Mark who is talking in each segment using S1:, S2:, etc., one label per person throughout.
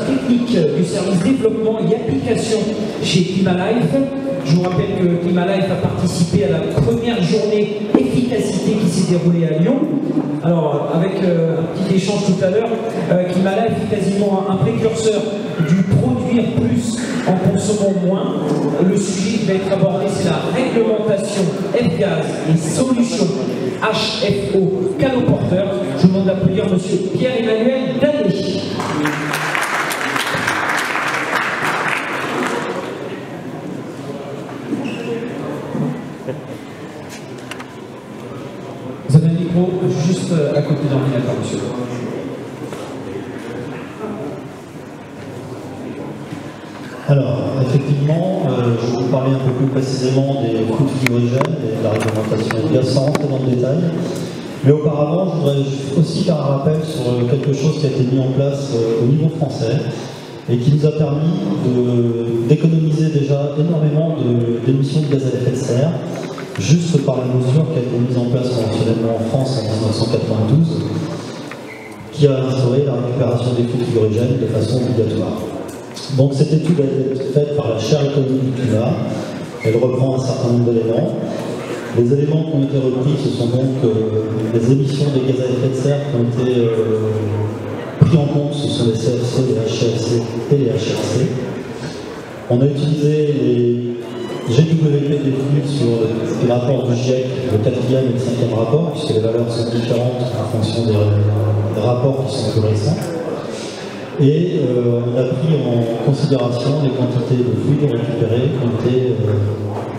S1: technique du service développement et application chez Climalife. Je vous rappelle que Climalife a participé à la première journée efficacité qui s'est déroulée à Lyon. Alors, avec un petit échange tout à l'heure, Climalife est quasiment un précurseur du produire plus en consommant moins. Le sujet qui va être abordé, c'est la réglementation F-Gaz et solutions HFO canoporteur. Je vous demande d'applaudir M. Pierre-Emmanuel Danet. Vous avez un micro juste à côté de l'ordinateur, monsieur.
S2: Alors, effectivement, je vais vous parler un peu plus précisément des flux frigorigènes et de la réglementation gaz sans rentrer dans le détail. Mais auparavant, je voudrais aussi faire un rappel sur quelque chose qui a été mis en place au niveau français et qui nous a permis d'économiser déjà énormément d'émissions de gaz à effet de serre, juste par la mesure qui a été mise en place conventionnellement en France en 1992, qui a instauré la récupération des flux frigorigènes de façon obligatoire. Donc cette étude a été faite par la chaire économie du climat. Elle reprend un certain nombre d'éléments. Les éléments qui ont été repris, ce sont donc les émissions des gaz à effet de serre qui ont été pris en compte, ce sont les CFC, les HFC et les HFC. On a utilisé les GWP des flux sur les rapports du GIEC, le 4e et le 5e rapport, puisque les valeurs sont différentes en fonction des rapports qui sont plus récents. Et on a pris en considération les quantités de fluides récupérés qui ont été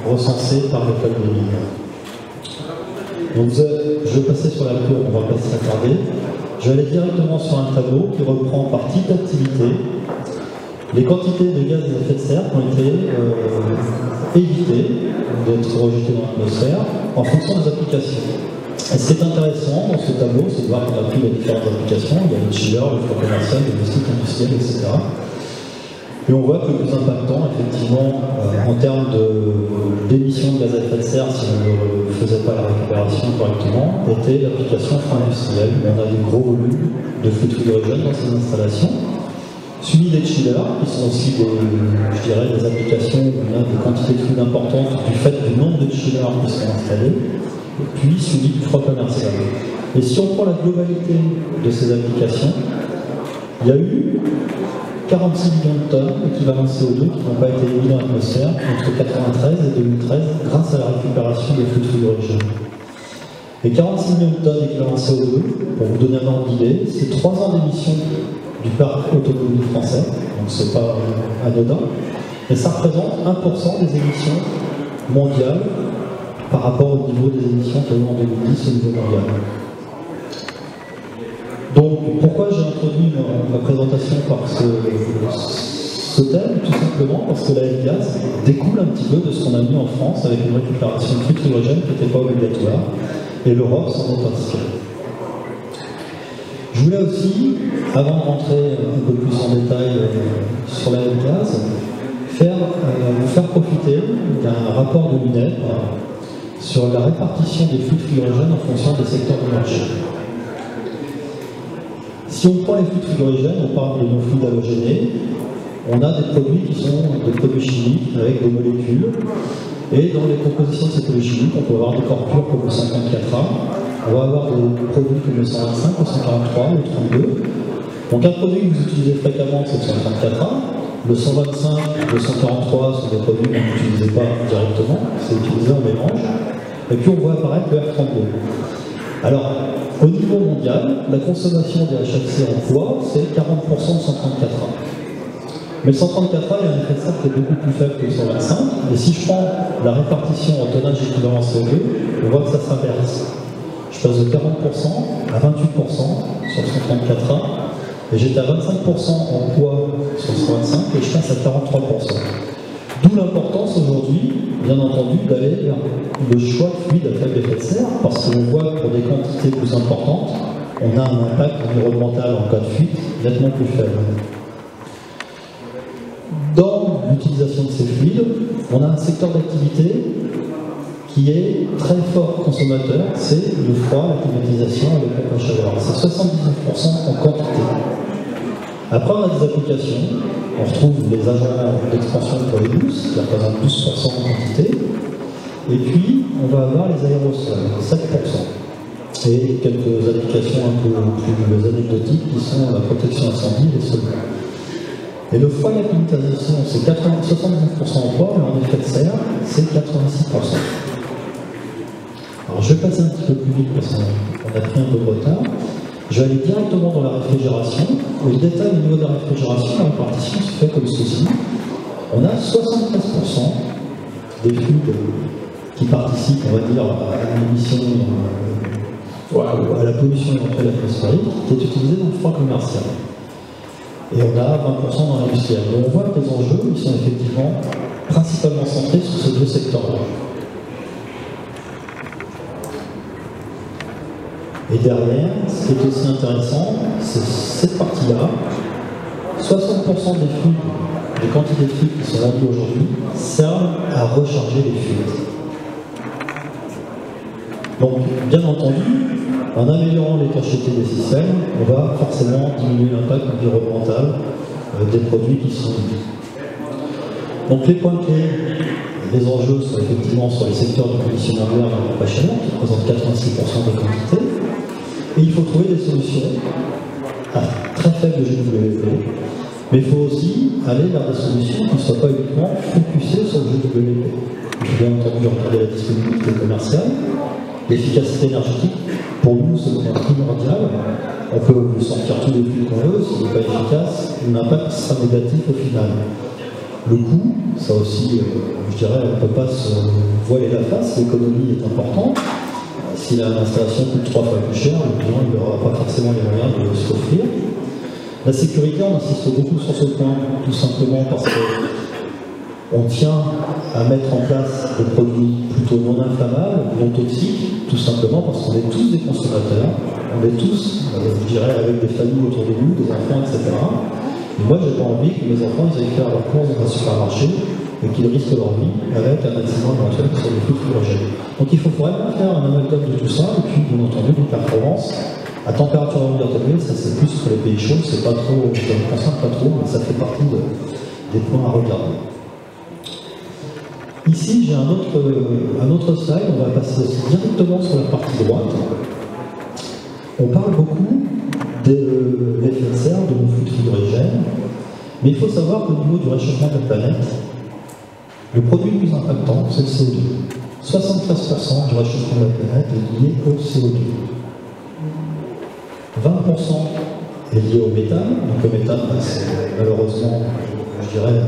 S2: recensées par le club des mines. Donc je vais passer sur la courbe, on va pas s'attarder. Je vais aller directement sur un tableau qui reprend par type d'activité les quantités de gaz à effet de serre qui ont été évitées d'être rejetées dans l'atmosphère en fonction des applications. Et ce qui est intéressant dans ce tableau, c'est de voir qu'on a pris les différentes applications. Il y a le chiller, le froid commercial, le cycle industriel, etc. Et on voit que le plus impactant, effectivement, en termes d'émissions de gaz à effet de serre, si on ne faisait pas la récupération correctement, était l'application froid industriel. On a des gros volumes de flux frigorigènes dans ces installations, suivi des chillers, qui sont aussi des applications où on a des quantités de flux importantes du fait du nombre de chillers qui sont installés, puis suivi du froid commercial. Et si on prend la globalité de ces applications, il y a eu 46 millions de tonnes équivalent CO2 qui n'ont pas été émis dans l'atmosphère entre 1993 et 2013 grâce à la récupération des flux frigorigènes. Et 46 millions de tonnes équivalent CO2, pour vous donner un ordre d'idée, c'est 3 ans d'émissions du parc automobile français, donc c'est pas anodin, et ça représente 1% des émissions mondiales par rapport au niveau des émissions qu'il y a eu en 2010 au niveau mondial. Donc, pourquoi j'ai introduit ma présentation par ce thème? Tout simplement parce que la F-Gaz découle un petit peu de ce qu'on a mis en France avec une récupération de flux frigorigène qui n'était pas obligatoire, et l'Europe s'en est inspirée. Je voulais aussi, avant de rentrer un peu plus en détail sur la F-Gaz, vous faire profiter d'un rapport de l'UNEP sur la répartition des flux frigorigènes en fonction des secteurs du marché. Si on prend les flux frigorigènes, on parle de nos fluides halogénés, on a des produits qui sont des produits chimiques avec des molécules, et dans les compositions de ces produits chimiques, on peut avoir des corps purs comme le 134A, on va avoir des produits comme le 125, le 143, le 32. Donc un produit que vous utilisez fréquemment, c'est le 134A, le 125, le 143 sont des produits que vous n'utilisez pas directement, c'est utilisé en mélange. Et puis on voit apparaître le R32. Alors, au niveau mondial, la consommation des HFC en poids, c'est 40% de 134A. Mais le 134A, il y a un effet de serre qui est beaucoup plus faible que le 125. Et si je prends la répartition en tonnage équivalent CO2, on voit que ça s'inverse. Je passe de 40% à 28% sur le 134A. Et j'étais à 25% en poids sur le 125 et je passe à 43%. D'où l'importance aujourd'hui, bien entendu, d'aller vers le choix de fluide à faible effet de serre, parce qu'on voit que pour des quantités plus importantes, on a un impact environnemental en cas de fuite nettement plus faible. Dans l'utilisation de ces fluides, on a un secteur d'activité qui est très fort consommateur, c'est le froid, la climatisation et le pompe à chaleur. C'est 79% en quantité. Après, on a des applications. On retrouve les agents d'expansion pour les mousses, qui représentent 12% en quantité. Et puis, on va avoir les aérosols, 7%. Et quelques applications un peu plus anecdotiques qui sont la protection incendie et les sols. Et le foie d'habilitation, c'est 79% en poids, mais en effet de serre, c'est 86%. Alors je vais passer un petit peu plus vite parce qu'on a pris un peu de retard. Je vais aller directement dans la réfrigération. Et le détail au niveau de la réfrigération, la répartition se fait comme ceci. On a 73% des fluides qui participent, on va dire, à l'émission, à la pollution éventuelle atmosphérique, qui est utilisée dans le froid commercial. Et on a 20% dans l'industriel. Donc on voit que les enjeux, ils sont effectivement principalement centrés sur ces deux secteurs-là. Et derrière, ce qui est aussi intéressant, c'est cette partie-là. 60% des fluides, des quantités de fluides qui sont vendues aujourd'hui, servent à recharger les fluides. Donc, bien entendu, en améliorant l'étanchéité des systèmes, on va forcément diminuer l'impact environnemental des produits qui sont vendus. Donc les points clés, les enjeux sont effectivement sur les secteurs du conditionnement d'air et de la chaleur, qui représentent 86% des quantités. Et il faut trouver des solutions à très faible GWP, mais il faut aussi aller vers des solutions qui ne soient pas uniquement focusées sur le GWP. Il faut bien entendu regarder la disponibilité commerciale. L'efficacité énergétique, pour nous, c'est primordial. On peut sortir tous les flux qu'on veut, s'il n'est pas efficace, l'impact sera négatif au final. Le coût, ça aussi, je dirais, on ne peut pas se voiler la face, l'économie est importante. Si l'installation coûte 3 fois plus cher, le client n'aura pas forcément les moyens de s'offrir. La sécurité, on insiste beaucoup sur ce point, tout simplement parce que on tient à mettre en place des produits plutôt non inflammables, non toxiques, tout simplement parce qu'on est tous des consommateurs, on est tous, je dirais, avec des familles autour de nous, des enfants, etc. Et moi, j'ai pas envie que mes enfants aillent faire leurs courses dans un supermarché et qu'ils risquent leur vie avec un accident éventuel sur les flux fluorogènes. Donc il faut vraiment faire un amalgame de tout ça, et puis, bien entendu, des performances à température ambiante élevée, ça c'est plus sur les pays chauds, c'est pas trop, je ne concentre pas trop, mais ça fait partie des points à regarder. Ici, j'ai un autre slide, on va passer directement sur la partie droite. On parle beaucoup de l'effet de serre, de nos flux d'hydrogène, mais il faut savoir qu'au niveau du réchauffement de la planète, le produit le plus impactant, c'est le CO2. 73% du réchauffement de la planète est lié au CO2. 20% est lié au méthane, donc le méthane, c'est malheureusement, je dirais,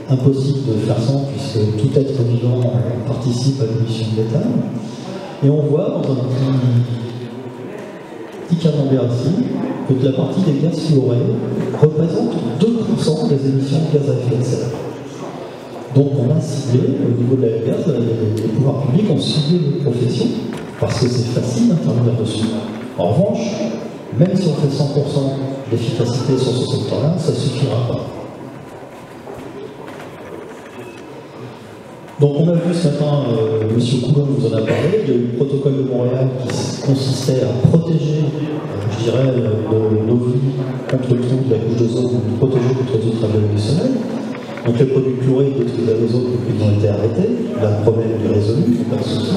S2: impossible de faire sans, puisque tout être vivant participe à l'émission de méthane. Et on voit dans un petit camembert ici que la partie des gaz fluorés représente 2% des émissions de gaz à effet de serre. Donc on a ciblé, au niveau de la gaz, les pouvoirs publics ont ciblé les professions, parce que c'est facile d'intervenir dessus. En revanche, même si on fait 100% d'efficacité sur ce secteur-là, ça ne suffira pas. Donc on a vu ce matin, M. Coulon vous en a parlé, il y a eu le protocole de Montréal qui consistait à protéger, je dirais, nos vies contre le trou de la couche d'ozone, nous protéger contre les ultraviolets du soleil. Donc les produits chlorés détruisent l'ozone, donc ils ont été arrêtés, là le problème est résolu, pas de souci.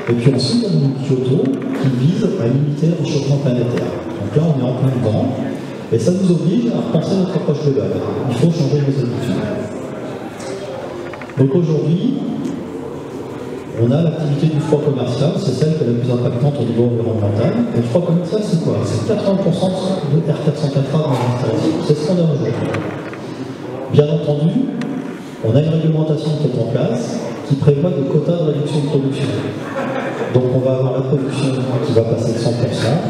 S2: Et puis ensuite on a eu Kyoto qui vise à limiter le réchauffement planétaire. Donc là on est en plein dedans, et ça nous oblige à repenser notre approche globale. Il faut changer nos habitudes. Donc aujourd'hui, on a l'activité du froid commercial, c'est celle qui est la plus impactante au niveau environnemental. Et le froid commercial, c'est quoi? C'est 80% de R404A dans l'installation. C'est ce qu'on a aujourd'hui. Bien entendu, on a une réglementation qui est en place qui prévoit des quotas de réduction de production. Donc on va avoir la production qui va passer de 100%,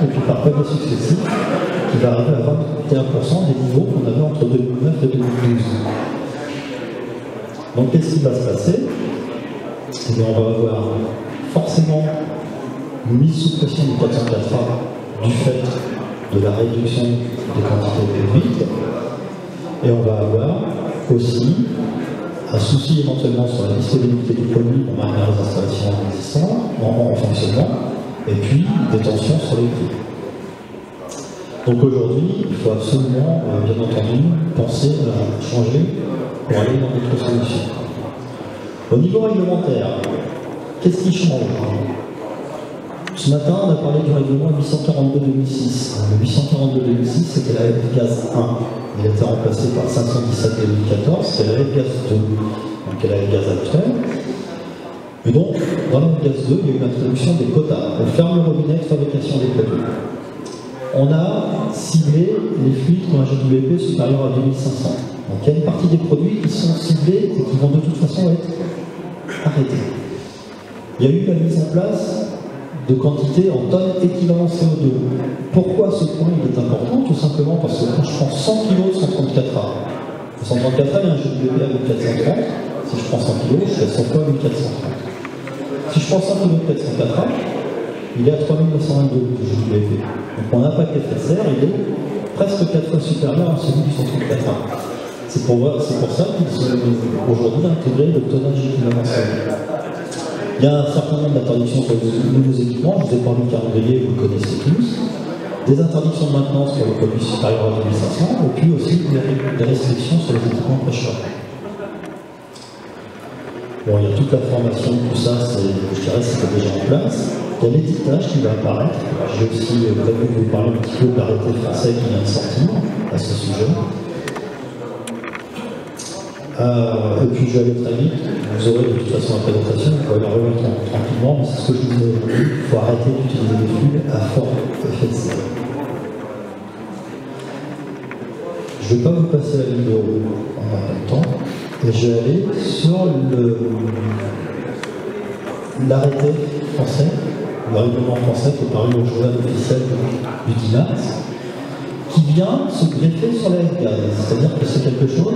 S2: et puis par paliers successifs, qui va arriver à 21% des niveaux qu'on avait entre 2009 et 2012. Donc qu'est-ce qui va se passer? Eh bien, on va avoir forcément une mise sous pression du 404A du fait de la réduction des quantités produites, et on va avoir aussi un souci éventuellement sur la disponibilité du produit pour maintenir les installations existantes en fonctionnement, et puis des tensions sur les prix. Donc aujourd'hui, il faut absolument, bien entendu, penser à changer pour aller dans d'autres solutions. Au niveau réglementaire, qu'est-ce qui change? Ce matin, on a parlé du règlement 842-2006. Le 842-2006, c'était la F-Gaz 1. Il a été remplacé par 517-2014, c'était la F-Gaz 2, donc la F-Gaz actuelle. Et donc, dans la F-Gaz 2, il y a eu l'introduction des quotas. On ferme le robinet de fabrication des produits. On a ciblé les fluides qui ont un GWP supérieur à 2500. Donc il y a une partie des produits qui sont ciblés et qui vont de toute façon être arrêtés. Il y a eu la mise en place de quantité en tonnes équivalent CO2. Pourquoi ce point il est important? Tout simplement parce que quand je prends 100 kg de 134A, 134A, il y a un GWP à 1430. Si je prends 100 kg, je fais 100 fois 1430. Si je prends 100 kg de 404A, il est à 3922 de GWP. Donc mon impact effet de serre, il est presque 4 fois supérieur à celui du 134A. C'est pour ça qu'ils ont aujourd'hui intégré le tonnage équivalent CO2. Il y a un certain nombre d'interdictions sur les nouveaux équipements, je vous ai parlé du calendrier, vous le connaissez tous. Des interdictions de maintenance pour les produits supérieurs à 2500, et puis aussi des restrictions sur les équipements pré-choc. Bon, il y a toute la formation, tout ça, je dirais, c'était déjà en place. Il y a l'étiquetage qui va apparaître. J'ai aussi prévu de vous parler un petit peu de l'arrêté français qui vient de sortir à ce sujet. Et puis je vais aller très vite. Vous aurez de toute façon la présentation, vous pouvez la remettre tranquillement, mais c'est ce que je vous ai dit. Il faut arrêter d'utiliser des fluides à fort effet de serre. Je ne vais pas vous passer la vidéo en même temps. Et je vais aller sur l'arrêté français, le règlement français qui est paru au journal officiel du 10 mars, qui vient se greffer sur la F-Gaz. C'est-à-dire que c'est quelque chose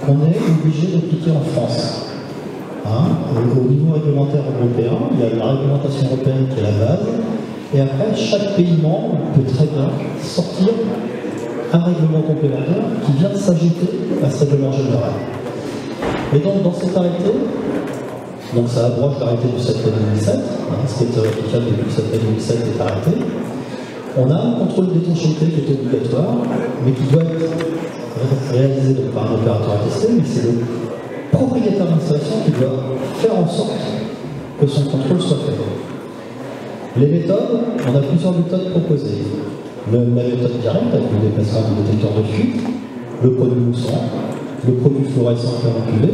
S2: qu'on est obligé d'appliquer en France. Au niveau réglementaire européen, il y a la réglementation européenne qui est la base, et après, chaque pays membre peut très bien sortir un règlement complémentaire qui vient s'ajouter à ce règlement général. Et donc, dans cet arrêté, donc ça abroge l'arrêté du 7 mai 2007, ce qui est applicable depuis le 7 mai 2007 est arrêté. On a un contrôle d'étanchéité qui est obligatoire, mais qui doit être réalisé donc, par un opérateur attesté, mais c'est le propriétaire d'installation qui doit faire en sorte que son contrôle soit fait. Les méthodes, on a plusieurs méthodes proposées. La méthode directe avec le déplacement du détecteur de fuite, le produit moussant, le produit fluorescent permanculé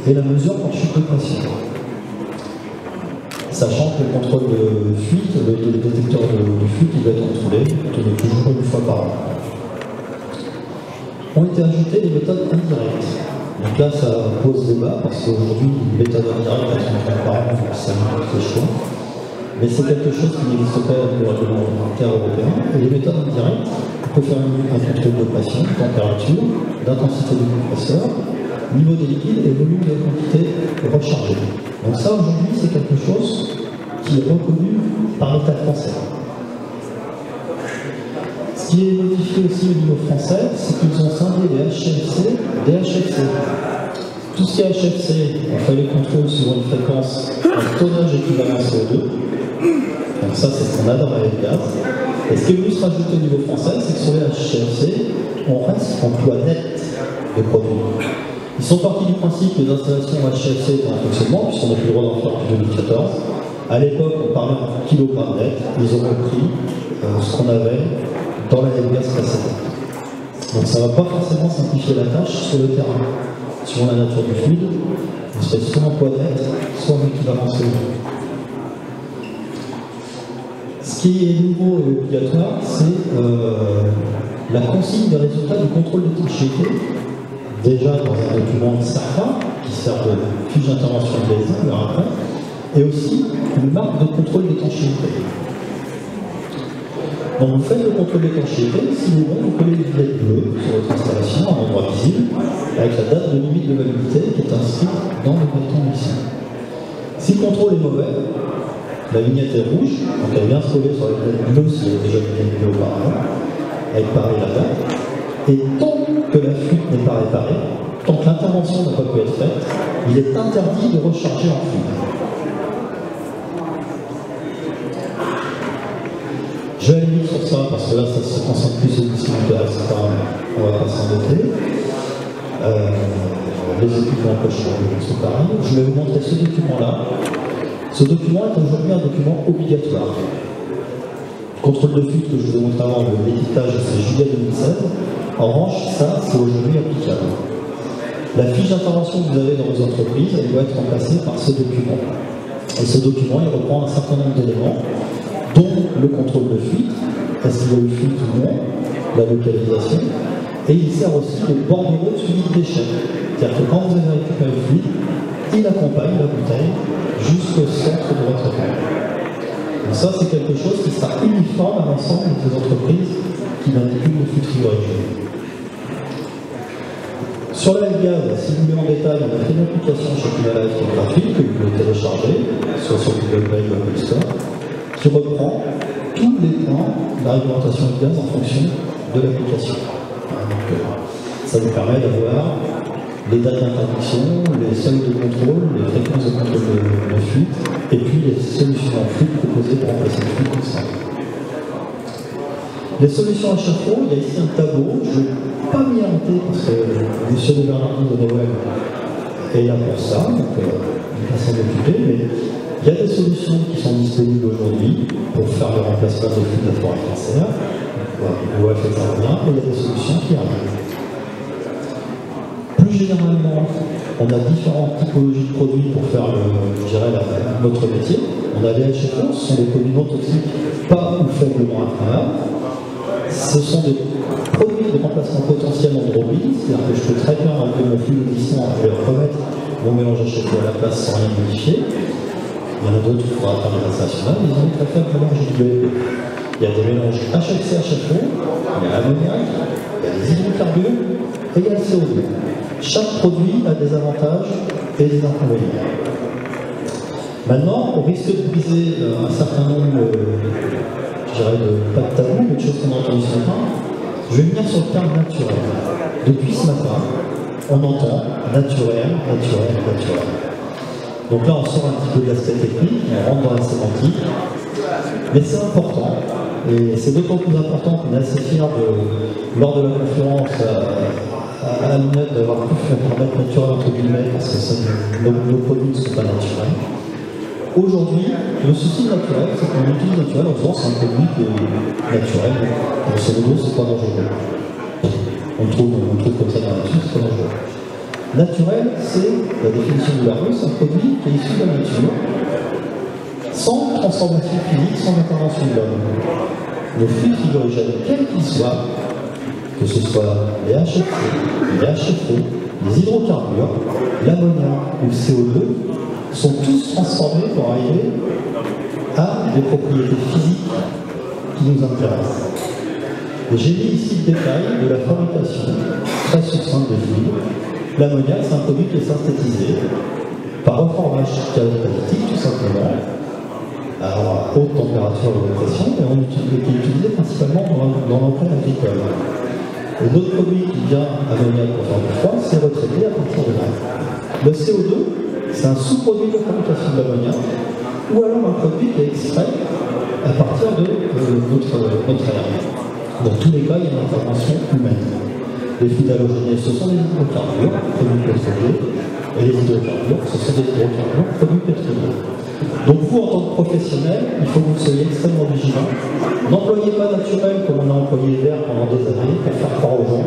S2: et la mesure par chute de pression. Sachant que le contrôle de fuite, le détecteur de fuite, il doit être contrôlé toujours une fois par an. Ont été ajoutées les méthodes indirectes. Donc là, ça pose débat parce qu'aujourd'hui, une méthode indirecte, elles sont transparentes, donc ça nous fait choix. Mais c'est quelque chose qui n'existe pas avec le réglementaire européen. Et les méthodes indirectes, on peut faire un contrôle de pression, de température, d'intensité du compresseur, niveau des liquides et volume de quantité rechargée. Donc ça, aujourd'hui, c'est quelque chose qui est reconnu par l'État français. Ce qui est modifié aussi au niveau français, c'est qu'ils ont scindé les HFC des HFC. Tout ce qui est HFC, on fait les contrôles sur une fréquence, un tonnage équivalent CO2. Donc ça, c'est ce qu'on a dans la F-Gaz. Et ce qui est venu se rajouter au niveau français, c'est que sur les HFC, on reste en poids net de produits. Ils sont partis du principe que les installations HFC étaient en fonctionnement, puisqu'on n'a plus le droit d'en faire depuis 2014. À l'époque, on parlait en kilogrammes net. Ils ont repris ce qu'on avait dans la F-Gaz précédente. Donc ça ne va pas forcément simplifier la tâche sur le terrain. Suivant la nature du fluide, vous serez soit en poids net, soit en équivalent CO2. Ce qui est nouveau et obligatoire, c'est la consigne des résultats du contrôle d'étanchéité, déjà dans un document SAFA, qui sert de fiche d'intervention de l'ESA, après, et aussi une marque de contrôle d'étanchéité. Donc vous faites le contrôle d'étanchéité, si vous voulez, vous collez une vignette bleue sur votre installation, à un endroit visible, avec la date de limite de validité qui est inscrite dans le bâton ici. Si le contrôle est mauvais, la vignette est rouge, donc elle vient se coller sur la vignette bleue si elle est déjà vignette bleue auparavant, avec pareil la date. Et tant que la fuite n'est pas réparée, tant que l'intervention n'a pas pu être faite, il est interdit de recharger en fluide. Je vais aller vite sur ça parce que là ça se concentre les équipements poche-chargeurs sont pareils. Je vais vous montrer ce document-là. Ce document est aujourd'hui un document obligatoire. Contrôle de fuite que je vous ai montré avant, l'étiquetage, c'est juillet 2016. En revanche, ça, c'est aujourd'hui applicable. La fiche d'intervention que vous avez dans vos entreprises, elle doit être remplacée par ce document. Et ce document, il reprend un certain nombre d'éléments, dont le contrôle de fuite, est-ce qu'il y a eu fuite ou non, la localisation, et il sert aussi de bordereau de suivi de déchets. C'est-à-dire que quand vous avez récupéré le fluide, il accompagne la bouteille jusqu'au centre de retraitement. Donc ça, c'est quelque chose qui sera uniforme à l'ensemble des entreprises qui manipulent le flux frigorigène. Sur la gaz, si vous voulez en détail, on a fait une application chez Climalite qui est gratuite, que vous pouvez télécharger, soit sur Google Play ou Apple Store, qui reprend tous les points de la réglementation du gaz en fonction de l'application. Donc, ça vous permet d'avoir les dates d'interdiction, les seuils de contrôle, les fréquences de contrôle de fuite, et puis les solutions en fuite proposées pour remplacer le flux constant. Les solutions à chapeau, il y a ici un tableau, je ne vais pas m'y arrêter parce que M. de Bernardino de Noël est là pour ça, donc il va s'en occuper, mais il y a des solutions qui sont disponibles aujourd'hui pour faire le remplacement des flux de la forêt cancer, l'OF et ça revient, et il y a des solutions qui arrivent. Plus généralement, on a différentes typologies de produits pour faire notre métier. On a les HFO, ce sont des produits non toxiques, pas ou faiblement inflammables. Ce sont des produits de remplacement potentiel en drogues, c'est-à-dire que je peux très bien enlever mon flux glissant et remettre mon mélange HFO à la place sans rien modifier. Il y en a d'autres qui pourraient faire des internationales, ils ont une très faible mélange d'UEP. Il y a des mélanges HFC-HFO, il y a l'ammoniac, il y a des hydrocarbures et il y a le CO2. Chaque produit a des avantages et des inconvénients. Maintenant, on risque de briser un certain nombre, je dirais, pas de tabou, mais de choses qu'on a entendues ce matin. Je vais venir sur le terme naturel. Depuis ce matin, on entend naturel, naturel, naturel. Donc là, on sort un petit peu de l'aspect technique, on rentre dans la sémantique, mais c'est important, et c'est d'autant plus important qu'on est assez fiers lors de la conférence à la minute d'avoir pu faire mettre naturel entre guillemets, parce que nos produits ne sont pas naturels. Aujourd'hui, le souci naturel, c'est qu'on utilise naturel en disant c'est un produit qui est naturel, grosso modo, c'est pas dangereux. On trouve comme ça dans la nature, c'est pas dangereux. Naturel, c'est la définition de la rue, c'est un produit qui est issu de la nature, sans transformation physique, sans intervention de l'homme. Le flux frigorigène, quel qu'il soit, que ce soit les HFC, les HFO, les hydrocarbures, l'ammoniac ou le CO2, sont tous transformés pour arriver à des propriétés physiques qui nous intéressent. Et j'ai mis ici le détail de la fabrication très succincte des fluides. L'ammoniac, c'est un produit qui est synthétisé par reformage catalytique, tout simplement, à haute température de pression, et qui est utilisé principalement dans l'emploi agricole. Et l'autre produit qui vient ammoniac pour faire du froid, c'est retraité à partir de là. Le CO2, c'est un sous-produit de la fabrication de l'ammoniac, ou alors un produit qui est extrait à partir de notre air. Dans tous les cas, il y a une intervention humaine. Les fluides halogénés, ce sont des hydrocarbures, produits pétroliers, et les hydrocarbures, ce sont des hydrocarbures, produits pétroliers. Donc vous, en tant que professionnel, il faut que vous soyez extrêmement vigilant. N'employez pas naturel comme on a employé l'air pendant des années pour faire croire aux gens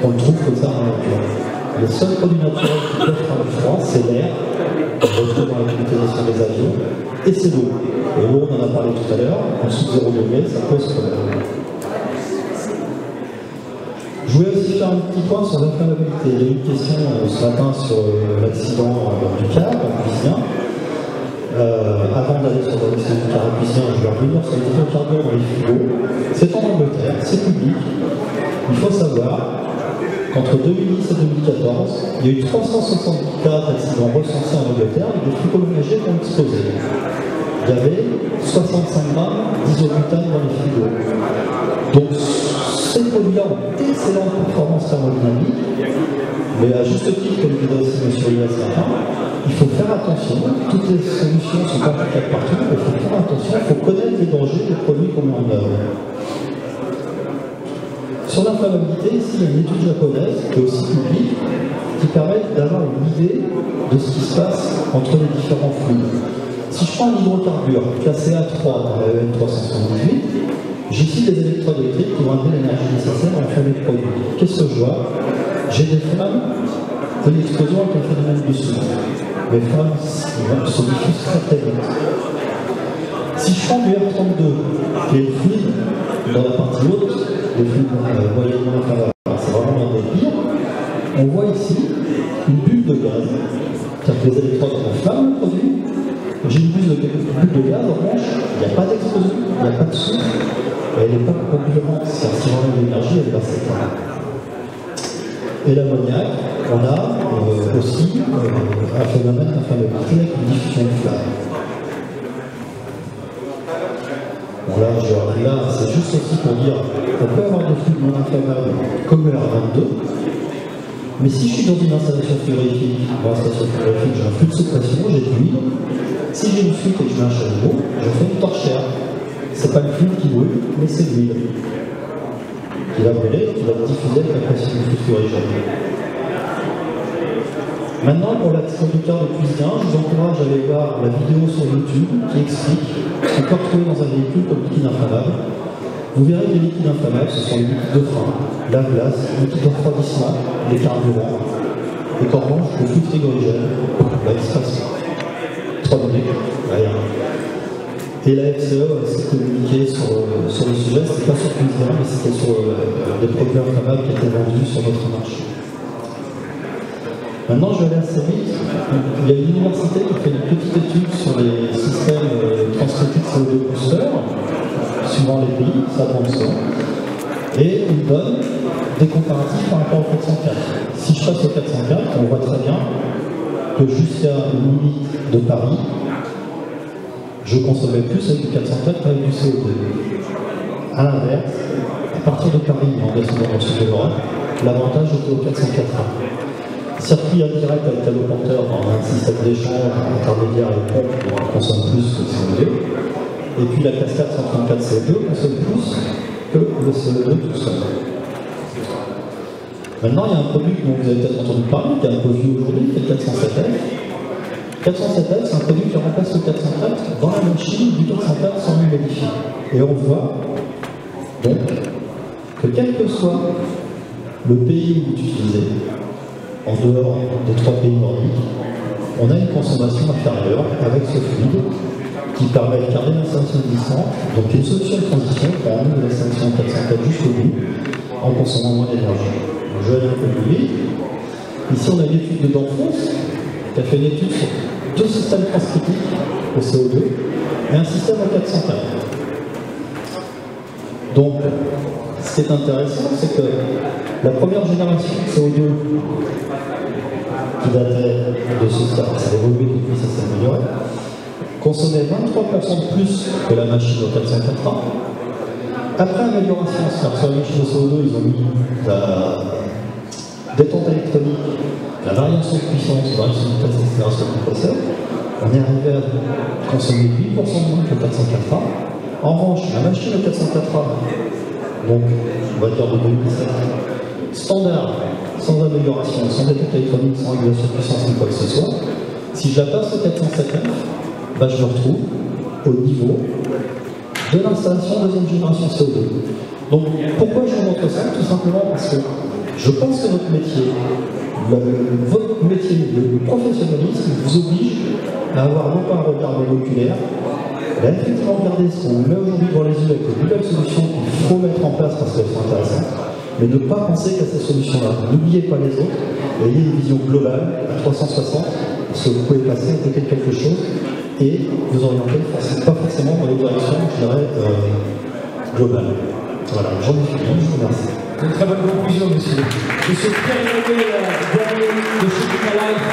S2: qu'on le trouve comme ça dans la nature. Les seuls produits naturels qui peuvent faire du froid, c'est l'air, qu'on retrouve dans la climatisation des avions, et c'est l'eau. Et l'eau, on en a parlé tout à l'heure, en dessous de 0 degré, ça pose problème. Je voulais aussi faire un petit point sur l'inflammabilité. Il y a eu une question ce matin sur l'accident du car cuisien. Avant d'aller sur l'accident du car cuisien, je vais revenir sur les hydrocarbures dans les frigos. C'est en Angleterre, c'est public. Il faut savoir qu'entre 2010 et 2014, il y a eu 370 cas d'accidents recensés en Angleterre et des frigos ménagers qui ont explosé. Il y avait 65 grammes d'isobutane dans les frigos. Donc, ces produits-là ont d'excellentes performances thermodynamiques, mais à juste titre, comme disait aussi M. Elias Martin, il faut faire attention. Toutes les solutions sont pas applicables partout, mais il faut faire attention, il faut connaître les dangers des produits qu'on met en œuvre. Sur l'inflammabilité, inflammabilité, ici il y a une étude japonaise qui est aussi publique qui permet d'avoir une idée de ce qui se passe entre les différents fluides. Si je prends un hydrocarbure classé A3 dans la EN 378, j'ai ici des électrodes électriques qui vont amener l'énergie nécessaire à enflammer le produit. Qu'est-ce que je vois? J'ai des flammes de l'explosion avec un phénomène de souffle. Les flammes se diffusent très très vite. Si je prends du R32, qui est le fluide dans la partie haute, des fluides moyennement inflammables, c'est vraiment l'un des pires, on voit ici une bulle de gaz. C'est-à-dire que les électrodes enflamment le produit. J'ai une bulle de gaz, en revanche, il n'y a pas d'explosion, il n'y a pas de souffle, et elle n'est pas concurrente. C'est-à-dire que si j'enlève l'énergie, elle va s'éteindre. Et l'ammoniac, on a aussi un phénomène d'inflammabilité avec une diffusion de flamme. Bon là, c'est juste aussi pour dire qu'on peut avoir des fluides non inflammables comme le R22, mais si je suis dans une installation frigorifique, j'ai un flux de sous pression, j'ai de l'huile. Si j'ai une fuite et que je mets un chalumeau, je fais une torchère. C'est pas le fluide qui brûle, mais c'est l'huile qui va brûler, qui va diffuser avec la pression du flux fluorigène. Maintenant, pour l'ex-conducteur de cuisine, je vous encourage à aller voir la vidéo sur YouTube qui explique ce qu'on peut retrouver dans un véhicule comme liquide inflammable. Vous verrez que les liquides inflammables, ce sont les liquides de frein, la glace, les liquides de refroidissement, les carburants, et qu'en revanche, le flux frigorigène, il se passe 3 minutes, rien. Et la FCE a aussi communiqué sur le sujet, c'était pas sur cuisine, mais c'était sur des produits inflammables qui étaient vendus sur notre marché. Maintenant, je vais aller assez vite. Il y a une université qui fait une petite étude sur les systèmes transcritiques CO2 booster, suivant les pays, ça prend ça. Et il donne des comparatifs par rapport au 404. Si je passe au 404, on voit très bien que jusqu'à une limite de Paris, je consommais plus avec du 404 qu'avec du CO2. A l'inverse, à partir de Paris, en descendant dans le sud de l'Europe, l'avantage était au 404. Circuit indirect avec téléporteur dans un système d'échange intermédiaire et pompe, on consomme plus que le CO2. Et puis la cascade 134 CO2 consomme plus que le CO2 tout seul. Maintenant, il y a un produit dont vous avez peut-être entendu parler, qui est un peu vieux aujourd'hui, qui est le 407F. 407F, c'est un produit qui remplace le 404 dans la machine du 404 sans le modifier. Et on voit donc que quel que soit le pays où vous utilisez, en dehors des 3 pays nordiques, on a une consommation inférieure avec ce fluide qui permet de garder l'installation existante, donc une solution de transition qui permet de l'installation 404 jusqu'au bout en consommant moins d'énergie. Je vais aller un peu plus vite. Ici, on a une étude de Danfoss qui a fait une étude sur 2 systèmes transcritiques au CO2 et un système au 404. Donc, ce qui est intéressant, c'est que la première génération de CO2 qui datait de ce système, ça a évolué depuis, ça s'est amélioré, consommait 23% de plus que la machine au 404. Après amélioration, c'est-à-dire sur la machine au CO2, ils ont mis la détente électronique, la variation de puissance, la variation de vitesse, etc. sur le compresseur. On est arrivé à consommer 8% de moins que le 404A. En revanche, la machine au 404A, donc on va dire de 2017, standard, sans amélioration, sans détente électronique, sans régulation de puissance, ni quoi que ce soit, si je la passe au 407F, bah, je me retrouve au niveau de l'installation deuxième génération CO2. Donc pourquoi je vous montre ça? Tout simplement parce que je pense que votre métier, le professionnalisme vous oblige à avoir non pas un regard monoculaire, mais à effectivement regarder ce qu'on met aujourd'hui devant les yeux avec de nouvelles solutions qu'il faut mettre en place parce qu'elles sont intéressantes, mais ne pas penser qu'à ces solutions-là. N'oubliez pas les autres, ayez une vision globale à 360, parce que vous pouvez passer à côté de quelque chose et vous orienter pas forcément dans les directions, je dirais, globales. Voilà, j'en ai fini, je vous remercie.
S1: Une très bonne conclusion, monsieur. Monsieur Pierre-Emmanuel Dernier de chez Clima-Life.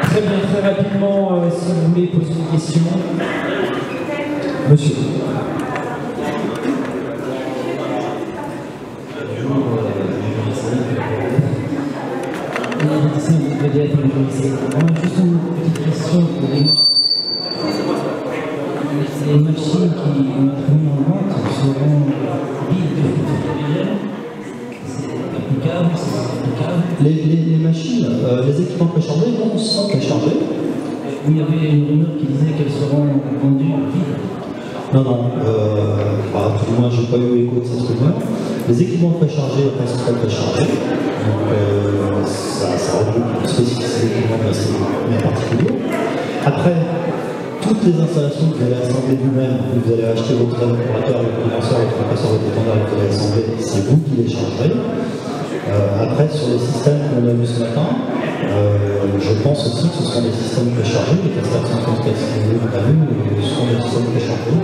S1: Très bien, très rapidement, si vous voulez poser une question. Monsieur.
S3: On a juste une petite question pour les machines qui ont été mises en vente seront vides de flux frigorigène. câbles, c'est des câbles.
S2: Les machines, les équipements préchargés sont préchargés.
S3: Il y avait une rumeur qui disait qu'elles seront vendues vides.
S2: Non, non, tout du moins, je n'ai pas eu écho de cette rumeur. Les équipements préchargés resteront préchargés. Donc, ça regroupe une spécificité d'équipement bien particulier. Après, toutes les installations que vous allez assembler vous-même, vous allez acheter votre évaporateur, votre condenseur, votre compresseur, votre étendard, vous allez assembler, c'est vous qui les chargerez. Après, sur les systèmes qu'on a vus ce matin, je pense aussi que ce sont des systèmes préchargés, les 434 que vous avez vus, ce sont des systèmes préchargés.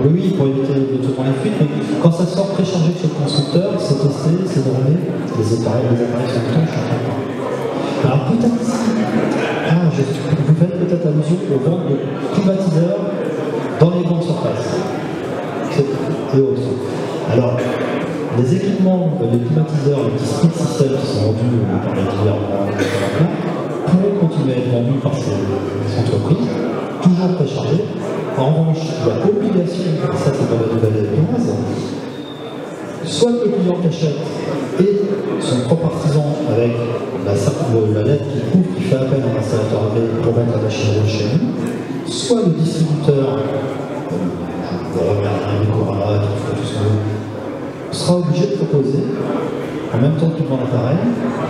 S2: Oui, pour éviter de tourner les fuites, mais quand ça sort préchargé de chez le constructeur, c'est testé, c'est normé, les appareils sont tout chargés. Alors peut-être, vous faites peut-être allusion aux ventes de climatiseurs dans les grandes surfaces et autres. Alors, les équipements, les climatiseurs, les petits split systems qui sont vendus par les dealers pourront continuer à être vendus par ces entreprises, toujours préchargés. En revanche, la obligation, ça c'est dans la nouvelle base, soit le client qui achète et son propre artisan avec la lettre qui prouve qu'il fait appel à un installateur agréé pour mettre la machine chez nous, soit le distributeur, sera obligé de proposer, en même temps qu'il vend l'appareil,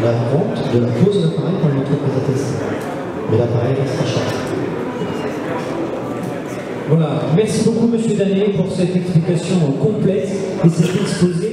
S2: la vente de la pose de l'appareil pour l'entreprise à tester. Mais l'appareil restera chargé.
S1: Voilà, merci beaucoup Monsieur Danet pour cette explication complète et cet exposé.